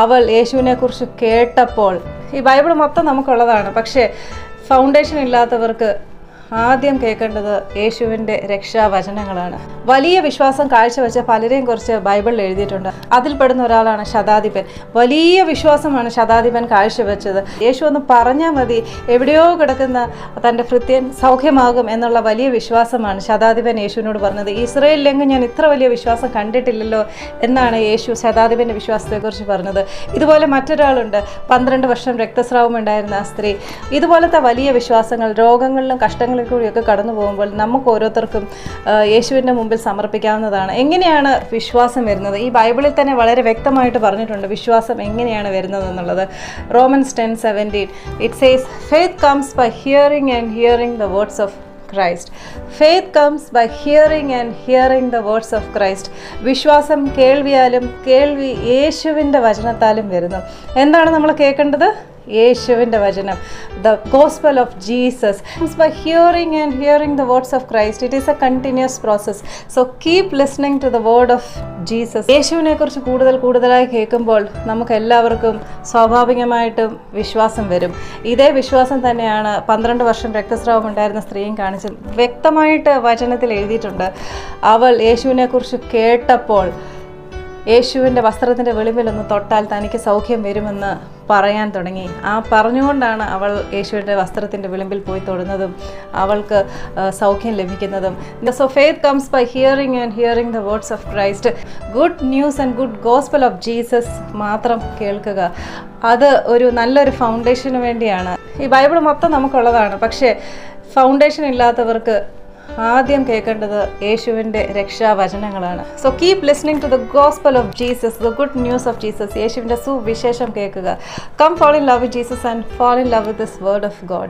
അവൾ യേശുവിനെക്കുറിച്ച് കേട്ടപ്പോൾ. ഈ ബൈബിൾ മൊത്തം നമുക്കുള്ളതാണ്, പക്ഷേ ഫൗണ്ടേഷൻ ഇല്ലാത്തവർക്ക് ആദ്യം കേൾക്കേണ്ടത് യേശുവിൻ്റെ രക്ഷാവചനങ്ങളാണ്. വലിയ വിശ്വാസം കാഴ്ചവെച്ച പലരെയും കുറിച്ച് ബൈബിളിൽ എഴുതിയിട്ടുണ്ട്. അതിൽപ്പെടുന്ന ഒരാളാണ് ശതാധിപൻ. വലിയ വിശ്വാസമാണ് ശതാധിപൻ കാഴ്ചവെച്ചത്. യേശു ഒന്ന് പറഞ്ഞാൽ മതി, എവിടെയോ കിടക്കുന്ന തൻ്റെ ഭൃത്യൻ സൗഖ്യമാകും എന്നുള്ള വലിയ വിശ്വാസമാണ് ശതാധിപൻ യേശുവിനോട് പറഞ്ഞത്. ഇസ്രായേലിലെങ്ങും ഞാൻ ഇത്ര വലിയ വിശ്വാസം കണ്ടിട്ടില്ലല്ലോ എന്നാണ് യേശു ശതാധിപൻ്റെ വിശ്വാസത്തെക്കുറിച്ച് പറഞ്ഞത്. ഇതുപോലെ മറ്റൊരാളുണ്ട്, 12 വർഷം രക്തസ്രാവം ഉണ്ടായിരുന്ന ആ സ്ത്രീ. ഇതുപോലത്തെ വലിയ വിശ്വാസങ്ങൾ രോഗങ്ങളിലും കഷ്ടങ്ങളിലും കൂടിയൊക്കെ കടന്നു പോകുമ്പോൾ നമുക്ക് ഓരോരുത്തർക്കും യേശുവിൻ്റെ മുമ്പിൽ സമർപ്പിക്കാവുന്നതാണ്. എങ്ങനെയാണ് വിശ്വാസം വരുന്നത്? ഈ ബൈബിളിൽ തന്നെ വളരെ വ്യക്തമായിട്ട് പറഞ്ഞിട്ടുണ്ട് വിശ്വാസം എങ്ങനെയാണ് വരുന്നത് എന്നുള്ളത്. Romans 10:17 it says faith comes by hearing and hearing the words of Christ. Faith comes by hearing and hearing the words of Christ. വിശ്വാസം കേൾവിയാലും കേൾവി യേശുവിൻ്റെ വചനത്താലും വരുന്നു. എന്താണ് നമ്മൾ കേൾക്കേണ്ടത്? യേശുവിൻ്റെ വചനം. The gospel of Jesus by hearing and hearing the words of Christ. It is a continuous process. So keep listening to the word of Jesus. യേശുവിനെക്കുറിച്ച് കൂടുതലായി കേൾക്കുമ്പോൾ നമുക്ക് എല്ലാവർക്കും സ്വാഭാവികമായിട്ടും വിശ്വാസം വരും. ഇതേ വിശ്വാസം തന്നെയാണ് 12 വർഷം രക്തസ്രാവം ഉണ്ടായിരുന്ന സ്ത്രീയും കാണിച്ചത്. വ്യക്തമായിട്ട് വചനത്തിൽ എഴുതിയിട്ടുണ്ട്. അവൾ യേശുവിനെക്കുറിച്ച് കേട്ടപ്പോൾ യേശുവിൻ്റെ വസ്ത്രത്തിൻ്റെ വെളിവിലൊന്ന് തൊട്ടാൽ തനിക്ക് സൗഖ്യം വരുമെന്ന് പറയാൻ തുടങ്ങി. ആ പറഞ്ഞുകൊണ്ടാണ് അവൾ യേശുവിൻ്റെ വസ്ത്രത്തിൻ്റെ വിളിമ്പിൽ പോയി തൊടുന്നതും അവൾക്ക് സൗഖ്യം ലഭിക്കുന്നതും. So faith comes by hearing and hearing the words of Christ. Good news and good gospel of Jesus മാത്രം കേൾക്കുക. അത് ഒരു നല്ലൊരു ഫൗണ്ടേഷന് വേണ്ടിയാണ്. ഈ ബൈബിൾ മൊത്തം നമുക്കുള്ളതാണ്, പക്ഷേ ഫൗണ്ടേഷൻ ഇല്ലാത്തവർക്ക് ആദ്യം കേൾക്കേണ്ടത് യേശുവിൻ്റെ രക്ഷാവചനങ്ങളാണ്. So keep listening to the gospel of Jesus, the good news of Jesus. യേശുവിൻ്റെ സുവിശേഷം കേൾക്കുക. Come fall in love with Jesus and fall in love with this word of God.